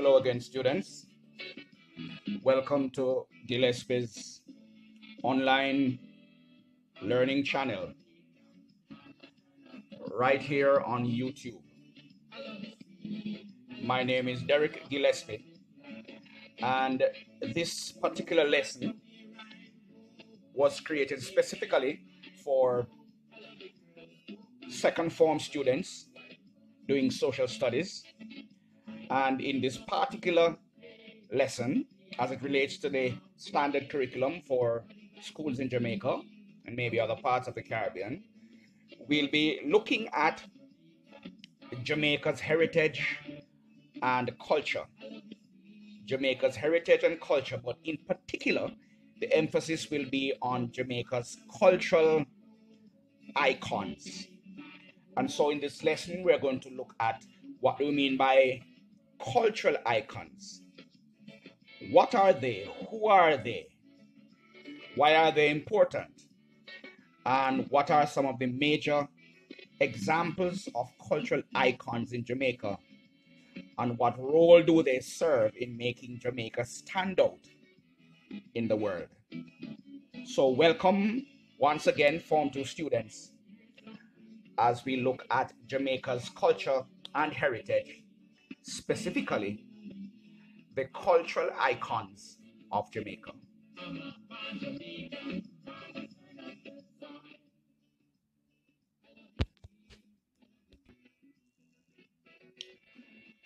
Hello again, students. Welcome to Gillespie's online learning channel right here on YouTube. My name is Derrick Gillespie, and this particular lesson was created specifically for second form students doing social studies. And in this particular lesson, as it relates to the standard curriculum for schools in Jamaica and maybe other parts of the Caribbean, we'll be looking at Jamaica's heritage and culture. Jamaica's heritage and culture, but in particular, the emphasis will be on Jamaica's cultural icons. And so in this lesson, we're going to look at what we mean by cultural icons. What are they? Who are they? Why are they important? And what are some of the major examples of cultural icons in Jamaica? And what role do they serve in making Jamaica stand out in the world? So welcome once again, Form 2 students, as we look at Jamaica's culture and heritage, specifically the cultural icons of Jamaica.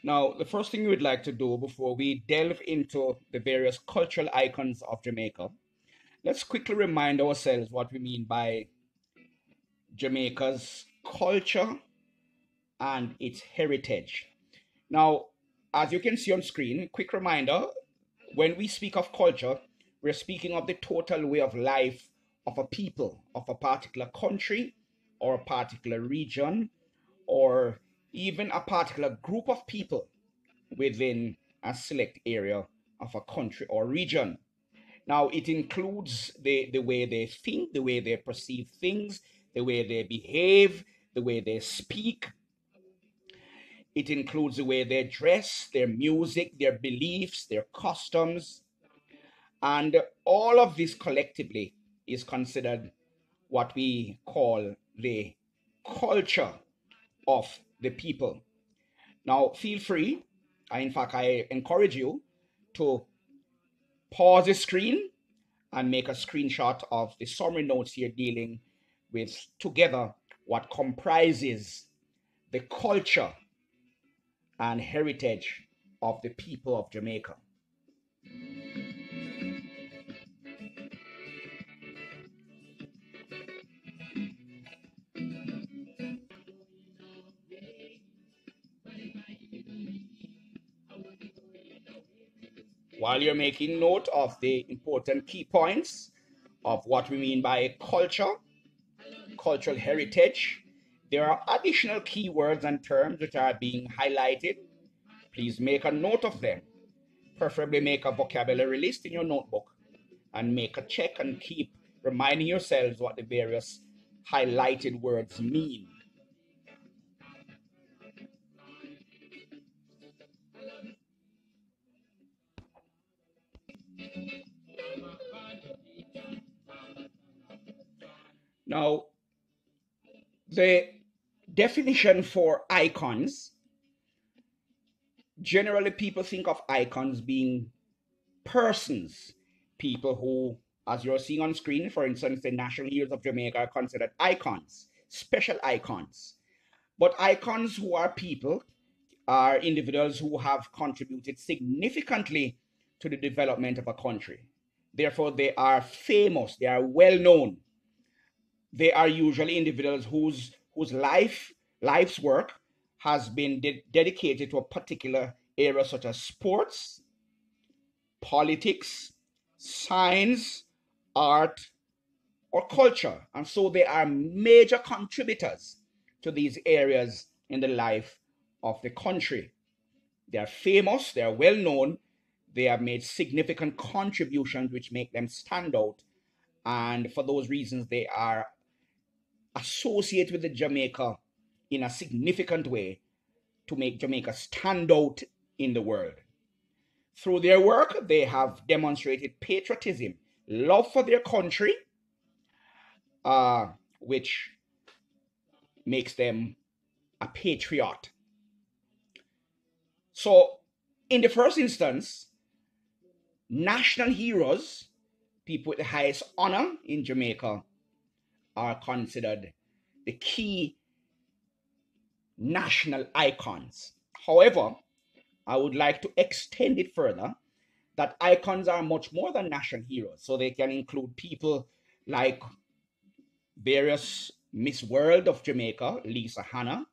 Now, the first thing we would like to do before we delve into the various cultural icons of Jamaica, let's quickly remind ourselves what we mean by Jamaica's culture and its heritage. Now, as you can see on screen, quick reminder, when we speak of culture, we're speaking of the total way of life of a people, of a particular country, or a particular region, or even a particular group of people within a select area of a country or region. Now, it includes the way they think, the way they perceive things, the way they behave, the way they speak. It includes the way they dress, their music, their beliefs, their customs. And all of this collectively is considered what we call the culture of the people. Now, feel free, in fact, I encourage you to pause the screen and make a screenshot of the summary notes here dealing with together what comprises the culture and heritage of the people of Jamaica. While you're making note of the important key points of what we mean by culture, cultural heritage, there are additional keywords and terms which are being highlighted. Please make a note of them. Preferably make a vocabulary list in your notebook and make a check and keep reminding yourselves what the various highlighted words mean. Now, the definition for icons, generally people think of icons being persons, people who, as you're seeing on screen, for instance, the national heroes of Jamaica are considered icons, special icons. But icons who are people are individuals who have contributed significantly to the development of a country. Therefore, they are famous, they are well known. They are usually individuals whose life's work has been dedicated to a particular area such as sports, politics, science, art, or culture. And so they are major contributors to these areas in the life of the country. They are famous, they are well known, they have made significant contributions which make them stand out. And for those reasons, they are associated with the Jamaica in a significant way to make Jamaica stand out in the world. Through their work, they have demonstrated patriotism, love for their country, which makes them a patriot. So, in the first instance, national heroes, people with the highest honor in Jamaica, are considered the key national icons. However, I would like to extend it further that icons are much more than national heroes. So they can include people like various Miss World of Jamaica, Lisa Hanna.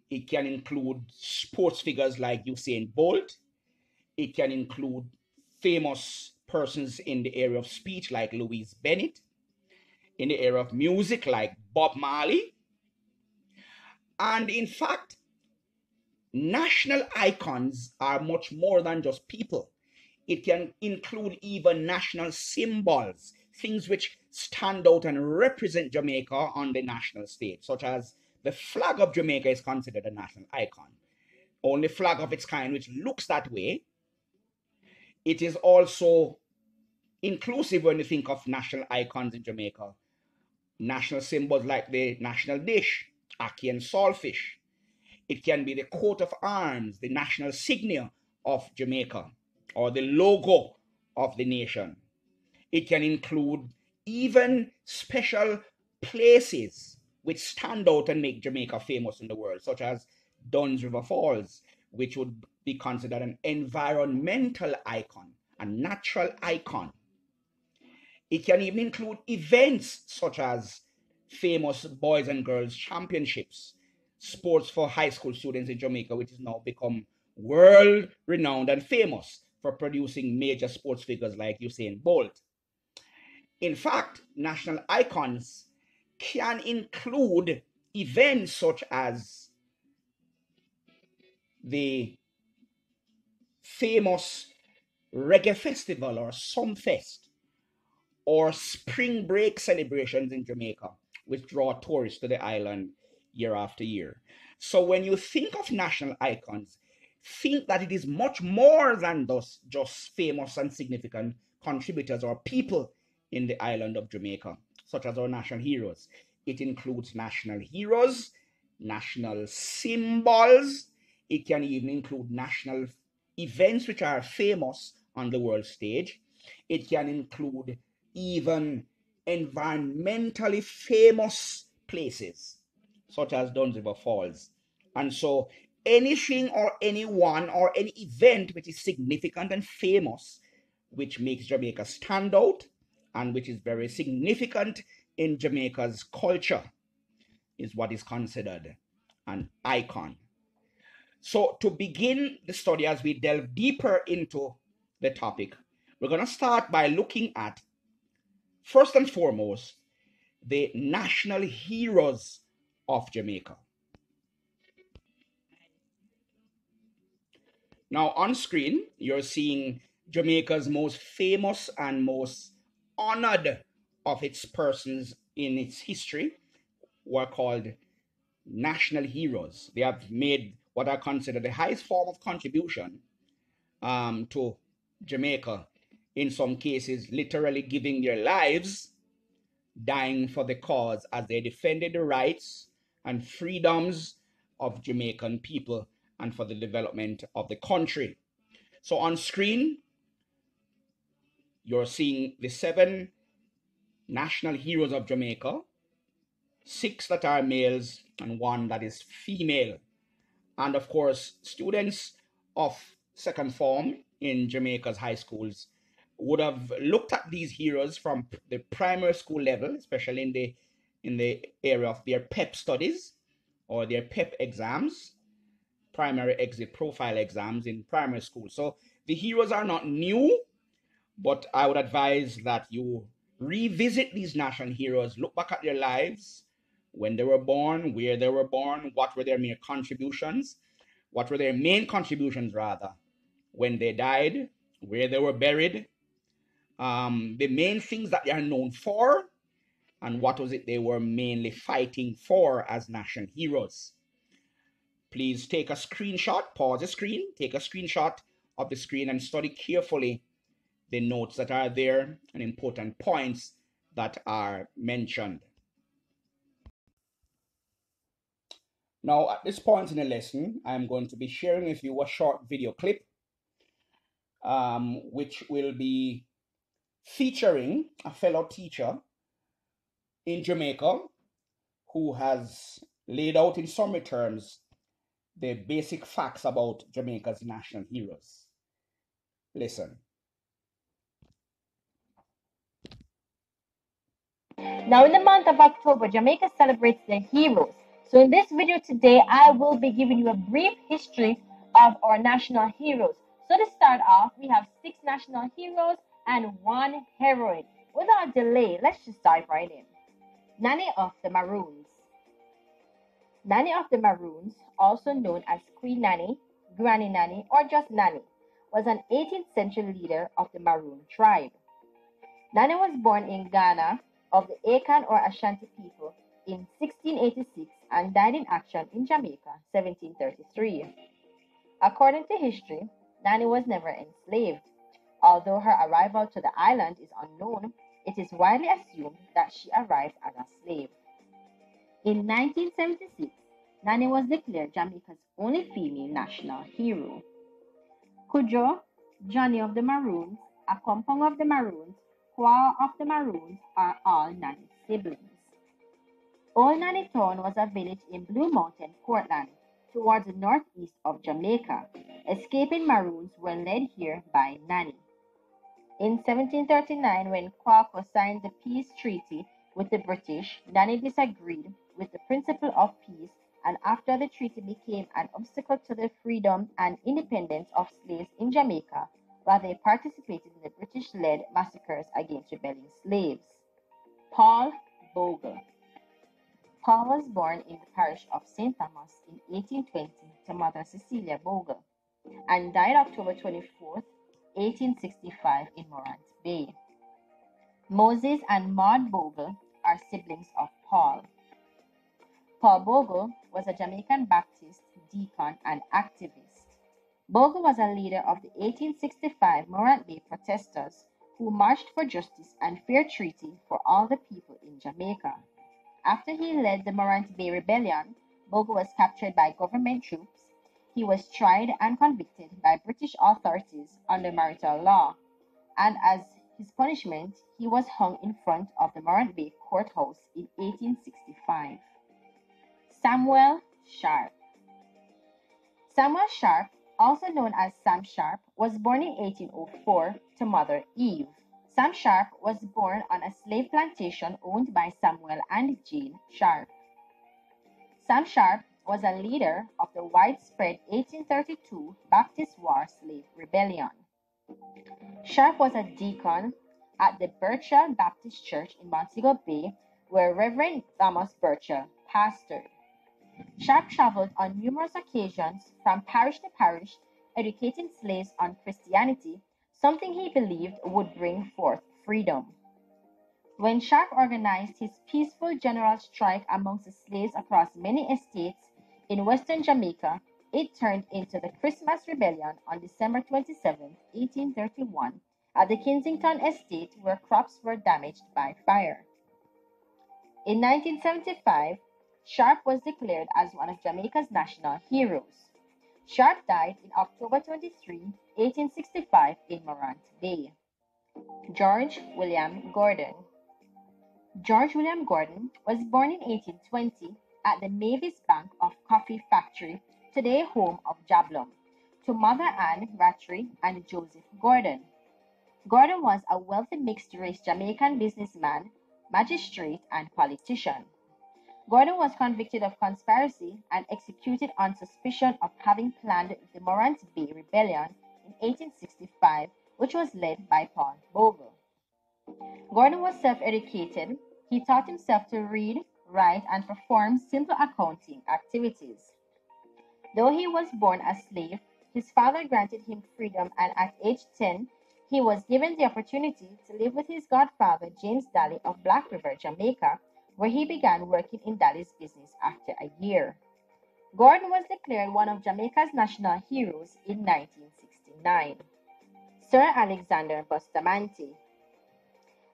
It can include sports figures like Usain Bolt. It can include famous persons in the area of speech like Louise Bennett, in the area of music like Bob Marley. And in fact, national icons are much more than just people. It can include even national symbols, things which stand out and represent Jamaica on the national stage, such as the flag of Jamaica is considered a national icon. Only flag of its kind which looks that way. It is also inclusive when you think of national icons in Jamaica. National symbols like the national dish, ackee and saltfish. It can be the coat of arms, the national signal of Jamaica, or the logo of the nation. It can include even special places which stand out and make Jamaica famous in the world, such as Dunn's River Falls, which would be considered an environmental icon, a natural icon. It can even include events such as famous boys and girls championships, sports for high school students in Jamaica, which has now become world renowned and famous for producing major sports figures like Usain Bolt. In fact, national icons can include events such as the famous reggae festival or Sumfest, or spring break celebrations in Jamaica, which draw tourists to the island year after year. So when you think of national icons, think that it is much more than those just famous and significant contributors or people in the island of Jamaica, such as our national heroes. It includes national heroes, national symbols. It can even include national events which are famous on the world stage. It can include even environmentally famous places, such as Dunn's River Falls. And so anything or anyone or any event which is significant and famous, which makes Jamaica stand out and which is very significant in Jamaica's culture, is what is considered an icon. So to begin the study, as we delve deeper into the topic, we're going to start by looking at, first and foremost, the national heroes of Jamaica. Now on screen, you're seeing Jamaica's most famous and most honored of its persons in its history were called national heroes. They have made what I consider the highest form of contribution to Jamaica, in some cases literally giving their lives, dying for the cause as they defended the rights and freedoms of Jamaican people and for the development of the country. So on screen, you're seeing the 7 national heroes of Jamaica, 6 that are males and 1 that is female. And of course, students of second form in Jamaica's high schools would have looked at these heroes from the primary school level, especially in the area of their PEP studies or their PEP exams, primary exit profile exams in primary school. So the heroes are not new, but I would advise that you revisit these national heroes, look back at their lives, when they were born, where they were born, what were their main contributions, rather, when they died, where they were buried, the main things that they are known for, and what was it they were mainly fighting for as national heroes. Please take a screenshot, pause the screen, take a screenshot of the screen and study carefully the notes that are there and important points that are mentioned. Now, at this point in the lesson, I'm going to be sharing with you a short video clip, which will be featuring a fellow teacher in Jamaica who has laid out in summary terms the basic facts about Jamaica's national heroes. Listen. Now, in the month of October, Jamaica celebrates their heroes. So, in this video today, I will be giving you a brief history of our national heroes. So, to start off, we have 6 national heroes and 1 heroine. Without delay, let's just dive right in. Nanny of the Maroons. Nanny of the Maroons, also known as Queen Nanny, Granny Nanny, or just Nanny, was an 18th century leader of the Maroon tribe. Nanny was born in Ghana of the Akan or Ashanti people in 1686 and died in action in Jamaica 1733. According to history, Nanny was never enslaved. Although her arrival to the island is unknown, it is widely assumed that she arrived as a slave. In 1976, Nanny was declared Jamaica's only female national hero. Kujo, Johnny of the Maroons, Akompong of the Maroons, Kwa of the Maroons are all Nanny's siblings. Old Nanny Town was a village in Blue Mountain, Portland, towards the northeast of Jamaica. Escaping Maroons were led here by Nanny. In 1739, when Kwaku signed the peace treaty with the British, Nanny disagreed with the principle of peace, and after the treaty became an obstacle to the freedom and independence of slaves in Jamaica, while they participated in the British-led massacres against rebelling slaves. Paul Bogle. Paul was born in the parish of St. Thomas in 1820 to Mother Cecilia Bogle, and died October 24, 1865 in Morant Bay. Moses and Maud Bogle are siblings of Paul. Paul Bogle was a Jamaican Baptist deacon and activist. Bogle was a leader of the 1865 Morant Bay protesters who marched for justice and fair treaty for all the people in Jamaica. After he led the Morant Bay Rebellion, Bogle was captured by government troops. He was tried and convicted by British authorities under martial law, and as his punishment, he was hung in front of the Morant Bay courthouse in 1865. Samuel Sharp. Samuel Sharp, also known as Sam Sharp, was born in 1804 to Mother Eve. Sam Sharp was born on a slave plantation owned by Samuel and Jane Sharp. Sam Sharp was a leader of the widespread 1832 Baptist War Slave Rebellion. Sharp was a deacon at the Birchall Baptist Church in Montego Bay, where Reverend Thomas Birchall pastored. Sharp traveled on numerous occasions from parish to parish, educating slaves on Christianity, something he believed would bring forth freedom. When Sharp organized his peaceful general strike amongst the slaves across many estates in western Jamaica, it turned into the Christmas Rebellion on December 27, 1831, at the Kensington estate where crops were damaged by fire. In 1975, Sharp was declared as one of Jamaica's national heroes. Sharp died in October 23, 1865 in Morant Bay. George William Gordon. George William Gordon was born in 1820 at the Mavis Bank of Coffee Factory, today home of Jablum, to Mother Ann Rattray and Joseph Gordon. Gordon was a wealthy mixed-race Jamaican businessman, magistrate, and politician. Gordon was convicted of conspiracy and executed on suspicion of having planned the Morant Bay Rebellion in 1865, which was led by Paul Bogle. Gordon was self-educated. He taught himself to read, write, and perform simple accounting activities. Though he was born a slave, his father granted him freedom, and at age 10, he was given the opportunity to live with his godfather, James Daly of Black River, Jamaica, where he began working in Daly's business after a year. Gordon was declared one of Jamaica's national heroes in 1969. Sir Alexander Bustamante.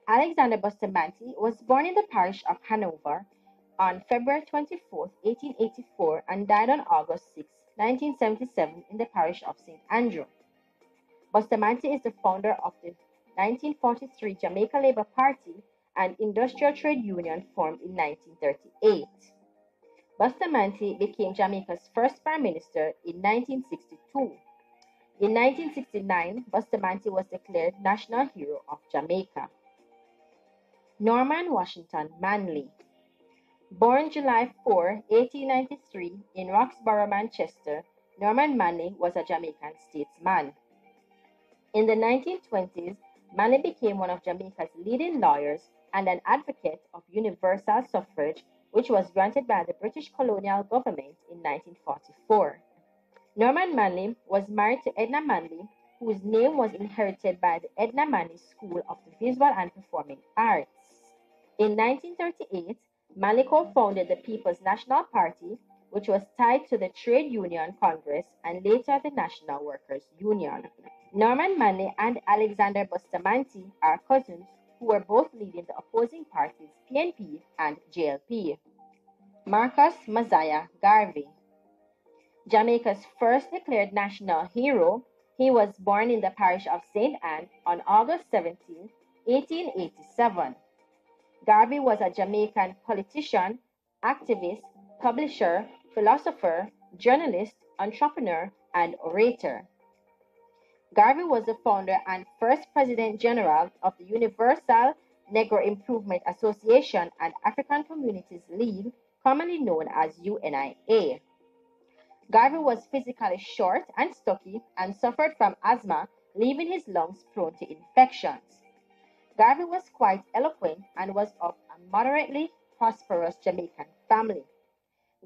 Alexander Bustamante was born in the parish of Hanover on February 24, 1884, and died on August 6, 1977, in the parish of St. Andrew. Bustamante is the founder of the 1943 Jamaica Labour Party, an industrial trade union formed in 1938. Bustamante became Jamaica's first prime minister in 1962. In 1969, Bustamante was declared National Hero of Jamaica. Norman Washington Manley. Born July 4, 1893, in Roxborough, Manchester, Norman Manley was a Jamaican statesman. In the 1920s, Manley became one of Jamaica's leading lawyers and an advocate of universal suffrage, which was granted by the British colonial government in 1944. Norman Manley was married to Edna Manley, whose name was inherited by the Edna Manley School of the Visual and Performing Arts. In 1938, Manley co-founded the People's National Party, which was tied to the Trade Union Congress and later the National Workers' Union. Norman Manley and Alexander Bustamante are cousins who were both leading the opposing parties PNP and JLP. Marcus Mosiah Garvey. Jamaica's first declared national hero, he was born in the parish of St. Anne on August 17, 1887. Garvey was a Jamaican politician, activist, publisher, philosopher, journalist, entrepreneur, and orator. Garvey was the founder and first President General of the Universal Negro Improvement Association and African Communities League, commonly known as UNIA. Garvey was physically short and stocky and suffered from asthma, leaving his lungs prone to infections. Garvey was quite eloquent and was of a moderately prosperous Jamaican family.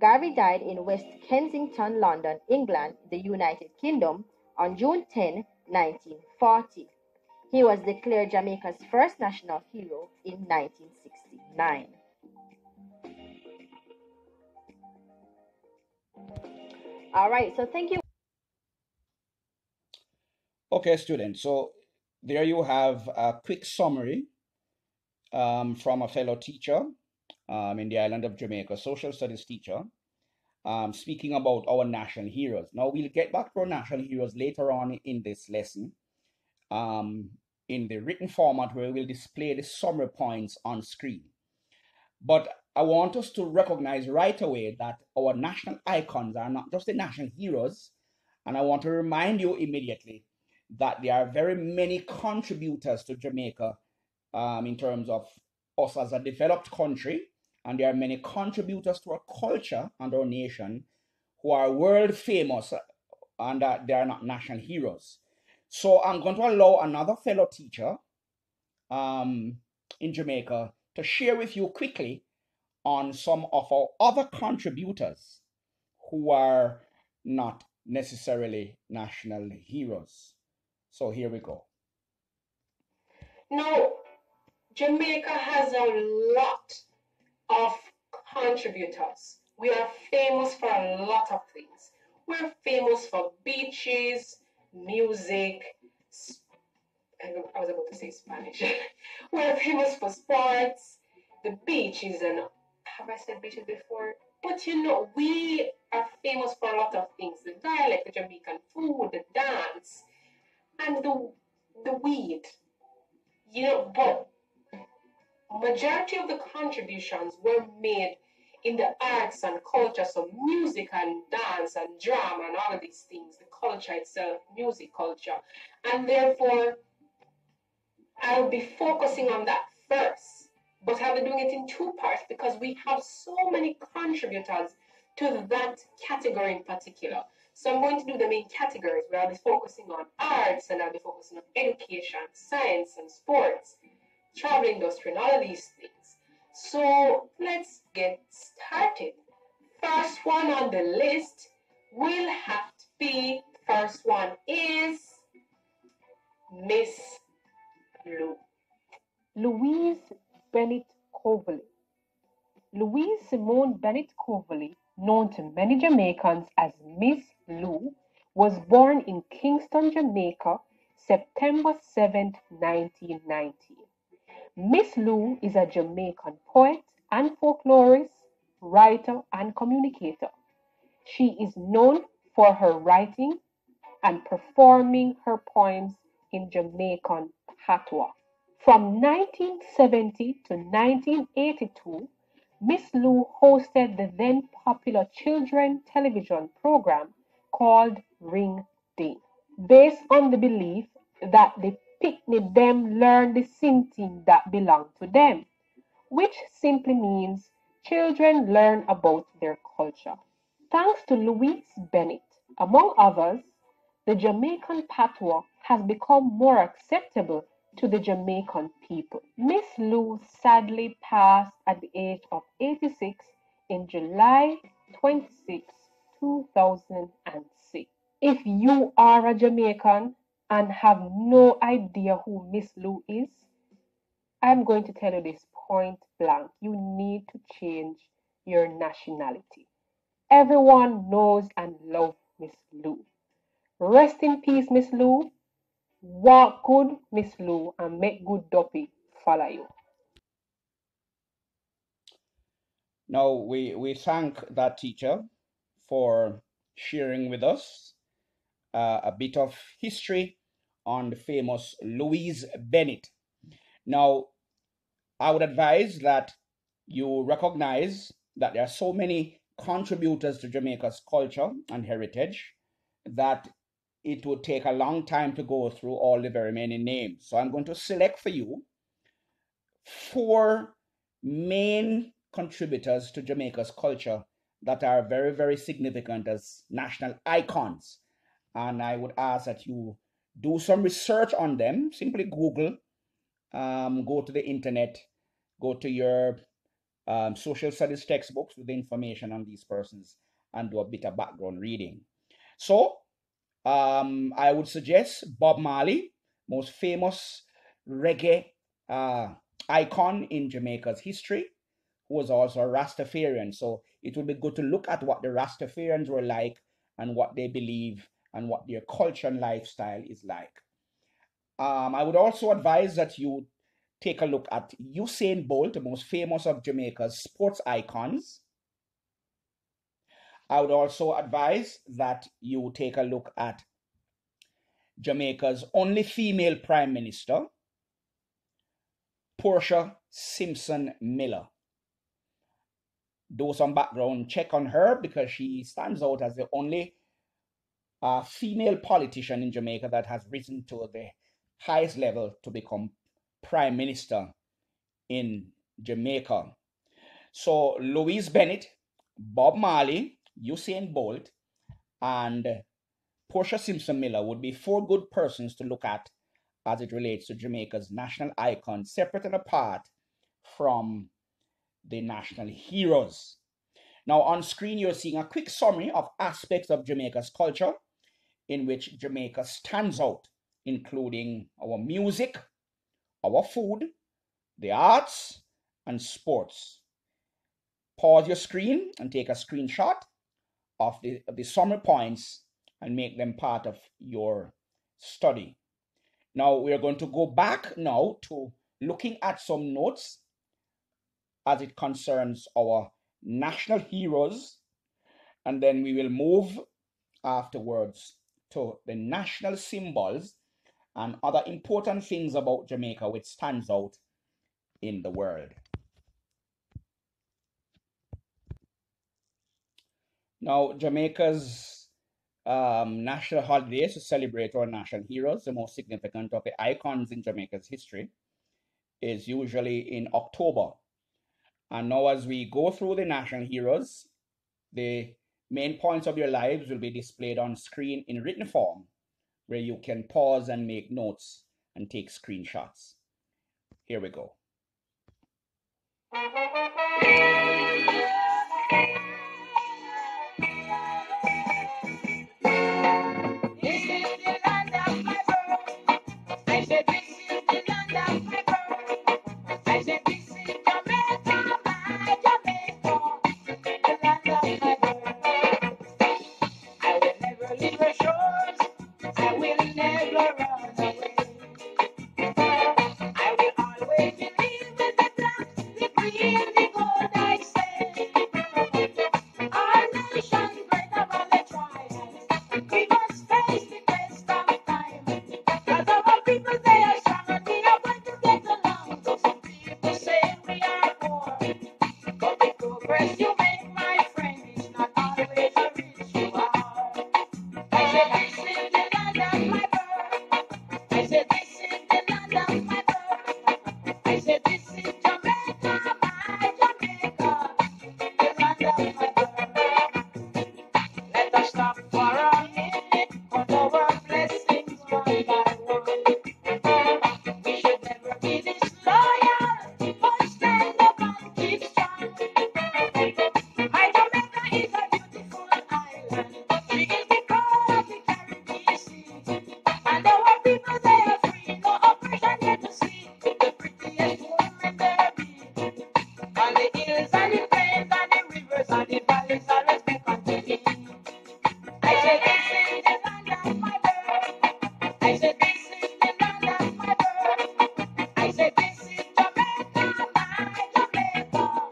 Garvey died in West Kensington, London, England, the United Kingdom, on June 10, 1940. He was declared Jamaica's first national hero in 1969. All right, so thank you. Okay, students. So there you have a quick summary from a fellow teacher in the island of Jamaica, social studies teacher, speaking about our national heroes. Now, we'll get back to our national heroes later on in this lesson um, in the written format where we'll display the summary points on screen. But I want us to recognize right away that our national icons are not just the national heroes. And I want to remind you immediately that there are very many contributors to Jamaica in terms of us as a developed country. And there are many contributors to our culture and our nation who are world famous and they are not national heroes. So I'm going to allow another fellow teacher in Jamaica to share with you quickly on some of our other contributors who are not necessarily national heroes. So here we go. Now, Jamaica has a lot of contributors. We are famous for a lot of things. We're famous for beaches, music. I was about to say Spanish. We're famous for sports, the beaches, and have I said beaches before? But you know, we are famous for a lot of things: the dialect, the Jamaican food, the dance, and the weed. You know, but majority of the contributions were made in the arts and culture, so music and dance and drama and all of these things, the culture itself, music culture. And therefore, I'll be focusing on that first, but I'll be doing it in two parts because we have so many contributors to that category in particular. So I'm going to do them in categories where I'll be focusing on arts and I'll be focusing on education, science and sports, travel industry and all of these things. So let's get started. First one on the list will have to be, first one is Miss Louise Bennett Coverley. Louise Simone Bennett Coverley known to many Jamaicans as Miss Lou, was born in Kingston, Jamaica, September 7th, 1919. Miss Lou is a Jamaican poet and folklorist, writer, and communicator. She is known for her writing and performing her poems in Jamaican patois. From 1970 to 1982, Miss Lou hosted the then popular children television program called Ring Ding, based on the belief that the picnic them learn the something that belong to them, which simply means children learn about their culture. Thanks to Louise Bennett, among others, the Jamaican patois has become more acceptable to the Jamaican people. Miss Lou sadly passed at the age of 86 in July 26, 2006. If you are a Jamaican and have no idea who Miss Lou is, I'm going to tell you this point blank. You need to change your nationality. Everyone knows and loves Miss Lou. Rest in peace, Miss Lou. Walk good, Miss Lou, and make good dopey follow you. Now, we thank that teacher for sharing with us a bit of history on the famous Louise Bennett. Now, I would advise that you recognize that there are so many contributors to Jamaica's culture and heritage that it would take a long time to go through all the very many names. So I'm going to select for you 4 main contributors to Jamaica's culture that are very, very significant as national icons. And I would ask that you do some research on them. Simply Google, go to the internet, go to your social studies textbooks with the information on these persons and do a bit of background reading. So I would suggest Bob Marley, most famous reggae icon in Jamaica's history, who was also a Rastafarian. So it would be good to look at what the Rastafarians were like and what they believe and what their culture and lifestyle is like. I would also advise that you take a look at Usain Bolt, the most famous of Jamaica's sports icons. I would also advise that you take a look at Jamaica's only female prime minister, Portia Simpson Miller. Do some background check on her because she stands out as the only female politician in Jamaica that has risen to the highest level to become prime minister in Jamaica. So Louise Bennett, Bob Marley, Usain Bolt, and Portia Simpson Miller would be 4 good persons to look at as it relates to Jamaica's national icon, separate and apart from the national heroes. Now on screen, you're seeing a quick summary of aspects of Jamaica's culture in which Jamaica stands out, including our music, our food, the arts, and sports. Pause your screen and take a screenshot of the summary points and make them part of your study. Now we're going to go back now to looking at some notes as it concerns our national heroes, and then we will move afterwards to the national symbols and other important things about Jamaica which stands out in the world. Now, Jamaica's national holidays to celebrate our national heroes, the most significant of the icons in Jamaica's history, is usually in October. And now as we go through the national heroes, the main points of your lives will be displayed on screen in written form, where you can pause and make notes and take screenshots. Here we go. never run away. I will always believe in the black, the green, the gold, I say. Our nation greater than the trials. We must face the test of time. Cause our people, they are strong and we are going to get along. Though some people say we are poor, but the progress you make, my friend, is not always a rich you are. I said this is the land of my birth. I said this is the land of my birth. I said this is Jamaica, my Jamaica, the land of my birth. Let us stop for a minute, count our blessings one by one. We should never be disloyal, but stand up and keep strong. My Jamaica is a beautiful island. She is the core of the Caribbean Sea. And our people, they are free, no oppression here to see. The prettiest woman there be. On the hills and the plains and the rivers and the valleys, always beckon to me. I said this is the land of my birth. I said this is the land of my birth. I said this is Jamaica, my Jamaica,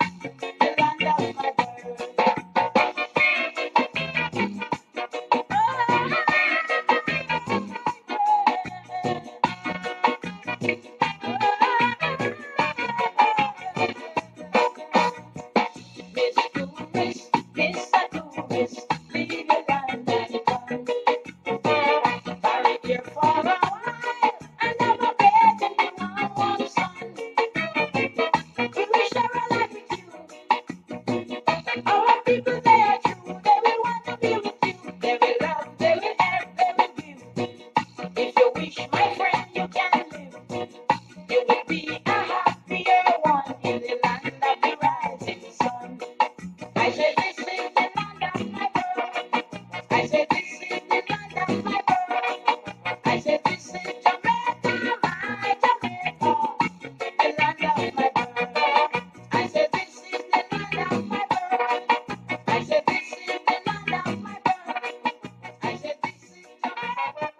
the land of my birth. Miss Tourist, Mr. Tourist, leave your land and come. Tarry here for a while, and never beg anyone one son. We will share a life with you. Our people, they are true, they will want to be with you. They will love, they will help, they will give. If you wish, my friend, you can live. You will be a happier one in the land of the rising sun. I said this is the land of my birth. I said this is the land of my birth. I said this is Jamaica, my Jamaica, the land of my birth. I said this is the land of my birth. I said this is the land of my birth. I said this is Jamaica.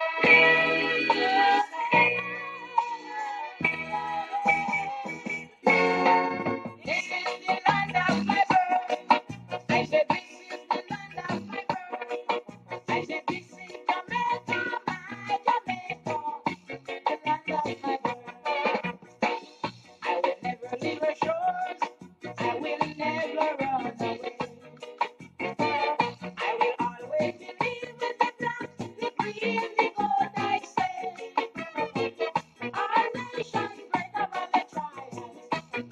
This is the land of my birth. I said this is the land of my birth. I said this is Jamaica, my Jamaica, the land of my birth. I will never leave her shores. I will never run away. I will always believe in the black, the green, the gold, I say. Our nation greater than the trials.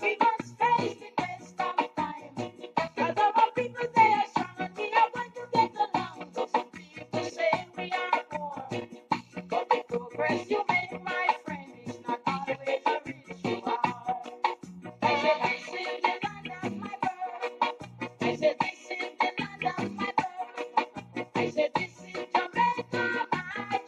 We must face the test of time. Cause our people, they are strong and we are going to get along. Though some people say we are poor, but the progress you make, my friend, is not always a rich you are. I said this is the land of my birth. I said this is the land of my birth. I said this is Jamaica, my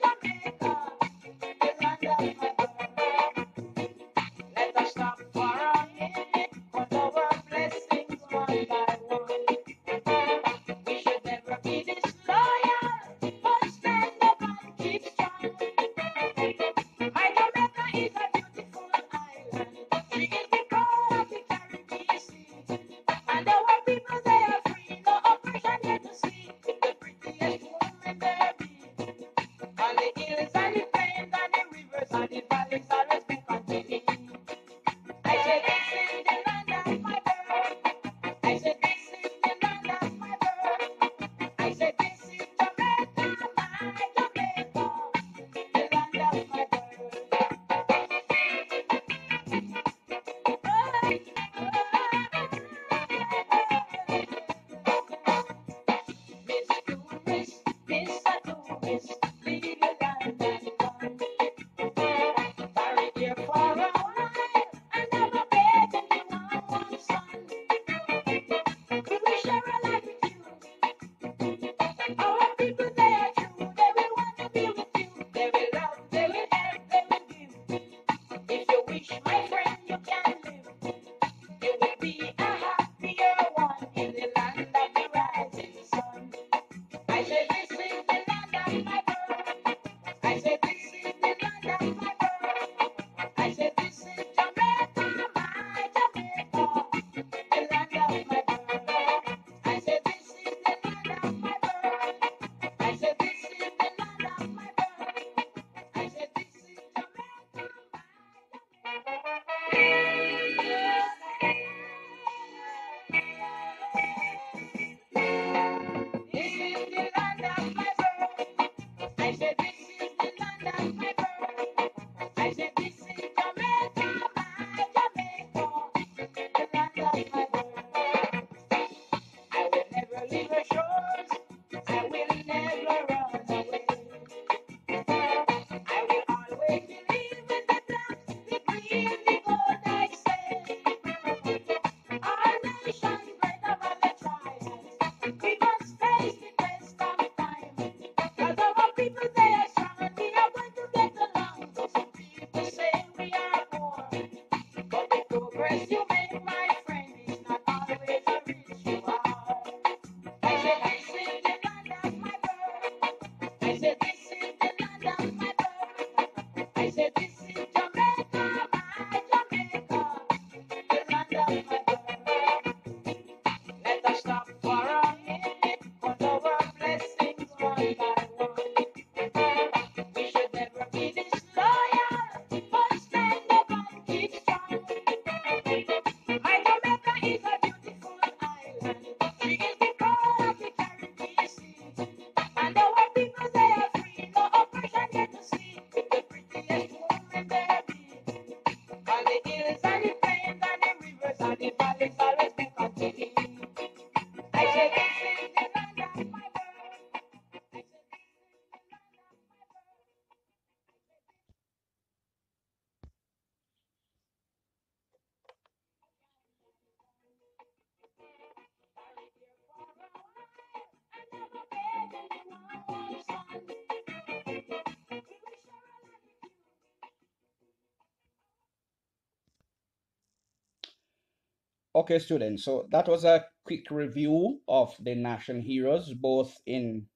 Okay, students, so that was a quick review of the national heroes, both in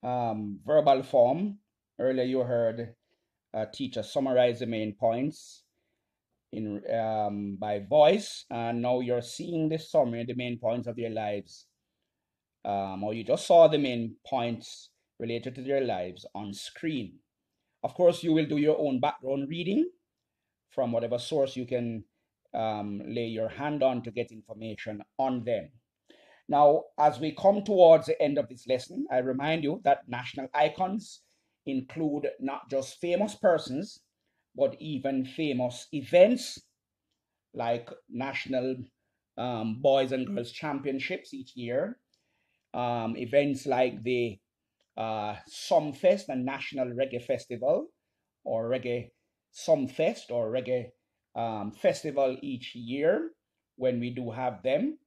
verbal form. Earlier you heard a teacher summarize the main points in by voice, and now you're seeing the summary, the main points of their lives, or you just saw the main points related to their lives on screen. Of course, you will do your own background reading from whatever source you can lay your hand on to get information on them. Now, as we come towards the end of this lesson, I remind you that national icons include not just famous persons, but even famous events like national boys and girls championships each year, events like the Sumfest, a national reggae festival, or reggae Sumfest, or reggae festival each year when we do have them.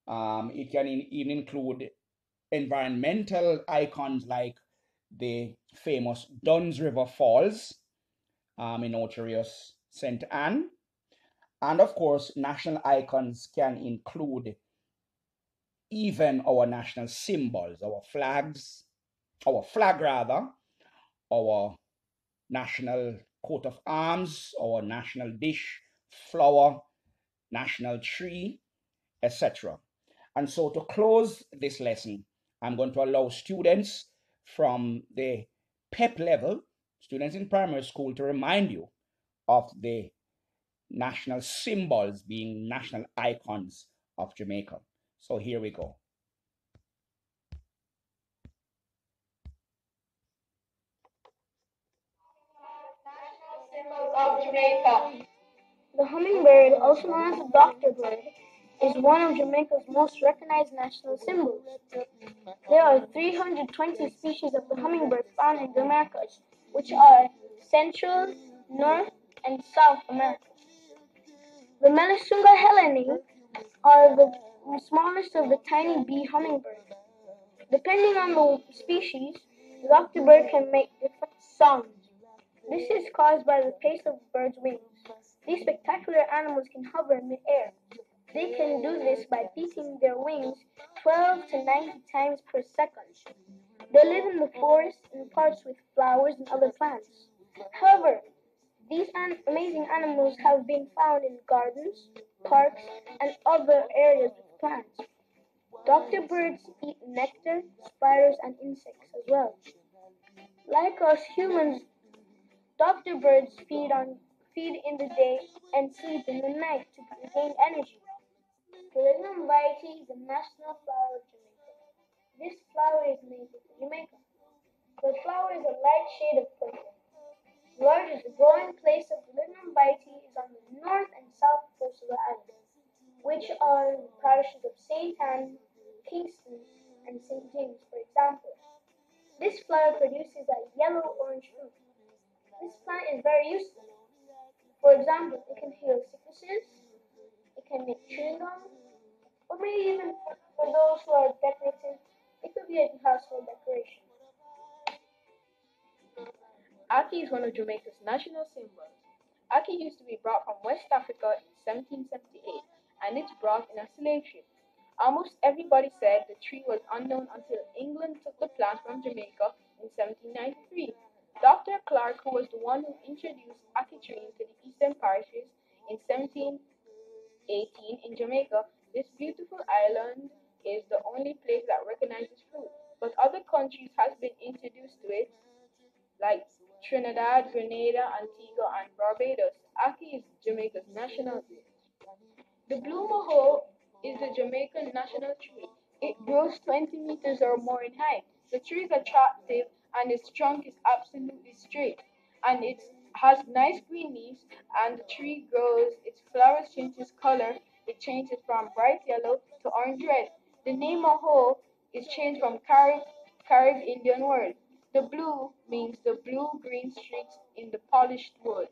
It can even include environmental icons like the famous Duns River Falls in Ocherius St. Anne. And of course, national icons can include even our national symbols, our flags, our flag rather, our national coat of arms, our national dish, flower, national tree, etc. And so to close this lesson, I'm going to allow students from the PEP level, students in primary school, to remind you of the national symbols being national icons of Jamaica. So here we go. Symbols of Jamaica. The hummingbird, also known as the doctor bird, is one of Jamaica's most recognized national symbols. There are 320 species of the hummingbird found in the Americas, which are Central, North, and South America. The Melisunga heleni are the smallest of the tiny bee hummingbirds. Depending on the species, the doctor bird can make different songs. This is caused by the pace of the bird's wings. These spectacular animals can hover in midair. They can do this by beating their wings 12 to 90 times per second. They live in the forest in parts with flowers and other plants. However, these amazing animals have been found in gardens, parks, and other areas with plants. Doctor birds eat nectar, spiders, and insects as well. Like us humans, doctor birds feed in the day and sleep in the night to gain energy. Callidium vitae is the national flower of Jamaica. This flower is native to Jamaica. The flower is a light shade of purple. The largest growing place of Callidium vitae is on the north and south coast of the island, which are the parishes of St. Anne, Kingston, and St. James, for example. This flower produces a yellow-orange fruit. This plant is very useful. For example, it can heal sicknesses, it can make chewing gum, or maybe even for those who are decorative, it could be a household decoration. Ackee is one of Jamaica's national symbols. Ackee used to be brought from West Africa in 1778, and it's brought in a slave ship. Almost everybody said the tree was unknown until England took the plant from Jamaica in 1793. Dr. Clark, who was the one who introduced Ackee tree into the eastern parishes in 1718 in Jamaica, this beautiful island is the only place that recognizes fruit, but other countries has been introduced to it like Trinidad, Grenada, Antigua, and Barbados. Ackee is Jamaica's national tree. The blue maho is the Jamaican national tree. It grows 20 meters or more in height. The tree is attractive and its trunk is absolutely straight. And it has nice green leaves and the tree grows, its flowers changes color. It changes from bright yellow to orange red. The name maho is changed from Carib Indian word. The blue means the blue-green streaks in the polished wood.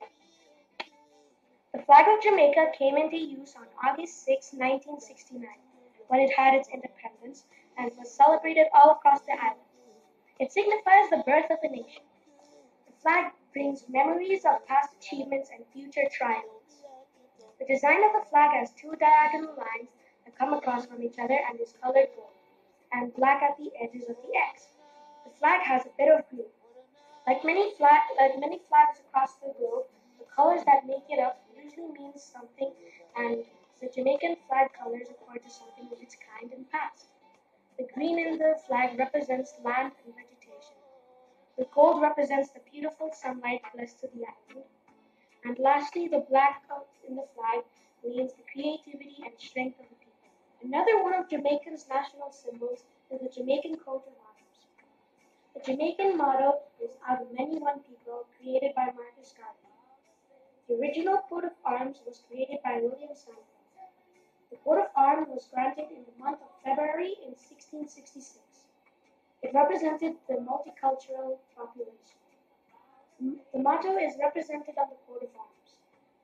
The flag of Jamaica came into use on August 6, 1969, when it had its independence and was celebrated all across the island. It signifies the birth of a nation. The flag brings memories of past achievements and future triumphs. The design of the flag has two diagonal lines that come across from each other and is colored gold and black at the edges of the X. The flag has a bit of green. Like many flags across the globe, the colors that make it up usually mean something, and the Jamaican flag colors accord to something of its kind and past. The green in the flag represents land and vegetation. The gold represents the beautiful sunlight blessed to the island. And lastly, the black in the flag means the creativity and strength of the people. Another one of Jamaica's national symbols is the Jamaican coat of arms. The Jamaican motto is "Out of many one people," created by Marcus Garvey. The original coat of arms was created by William Sanders. The coat of arms was granted in the month of February in 1666. It represented the multicultural population. The motto is represented on the coat of arms.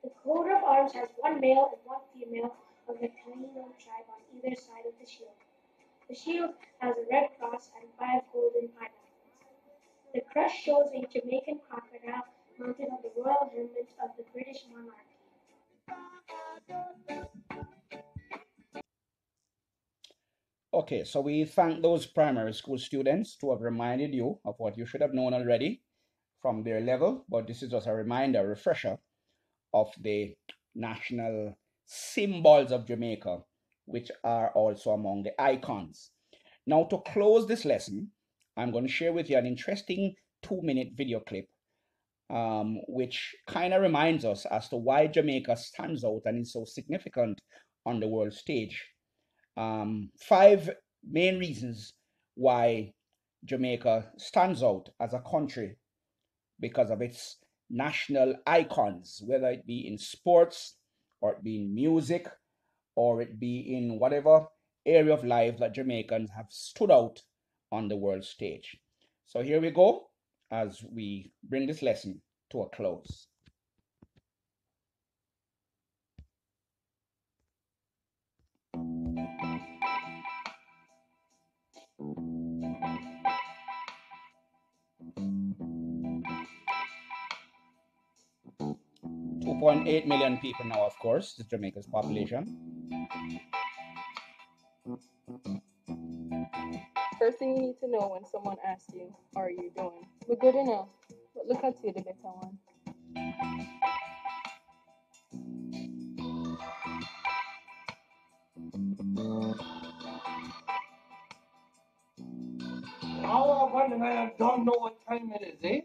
The coat of arms has one male and one female of the Taino tribe on either side of the shield. The shield has a red cross and 5 golden pineapples. The crest shows a Jamaican crocodile mounted on the royal helmet of the British monarchy. Okay, so we thank those primary school students to have reminded you of what you should have known already from their level, but this is just a reminder, a refresher of the national symbols of Jamaica, which are also among the icons. Now, to close this lesson, I'm going to share with you an interesting 2-minute video clip, which kind of reminds us as to why Jamaica stands out and is so significant on the world stage. 5 main reasons why Jamaica stands out as a country because of its national icons, whether it be in sports or it be in music or it be in whatever area of life that Jamaicans have stood out on the world stage. So here we go as we bring this lesson to a close. .8 million people now, of course, is Jamaica's population. First thing you need to know when someone asks you, "How are you doing?" We're good enough, but look at you, the better one. Now I wonder, I don't know what time it is, eh?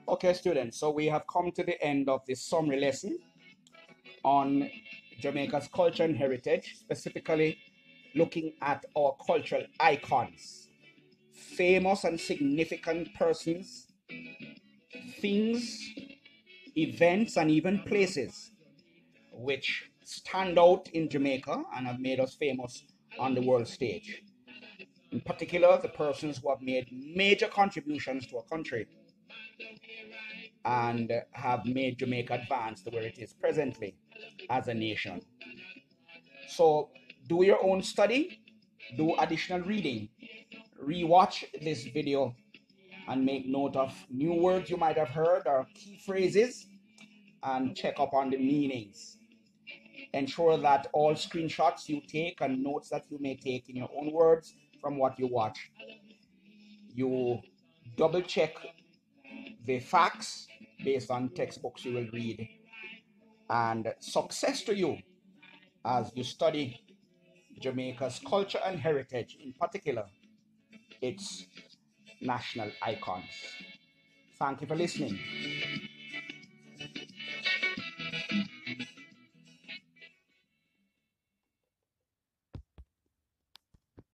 Okay, students, so we have come to the end of this summary lesson on Jamaica's culture and heritage, specifically looking at our cultural icons, famous and significant persons, things, events, and even places which stand out in Jamaica and have made us famous on the world stage. In particular, the persons who have made major contributions to our country and have made Jamaica advance to where it is presently as a nation. So do your own study, do additional reading, rewatch this video and make note of new words you might have heard or key phrases and check up on the meanings. Ensure that all screenshots you take and notes that you may take in your own words from what you watch, you double check the facts based on textbooks you will read. And success to you as you study Jamaica's culture and heritage, in particular, its national icons. Thank you for listening.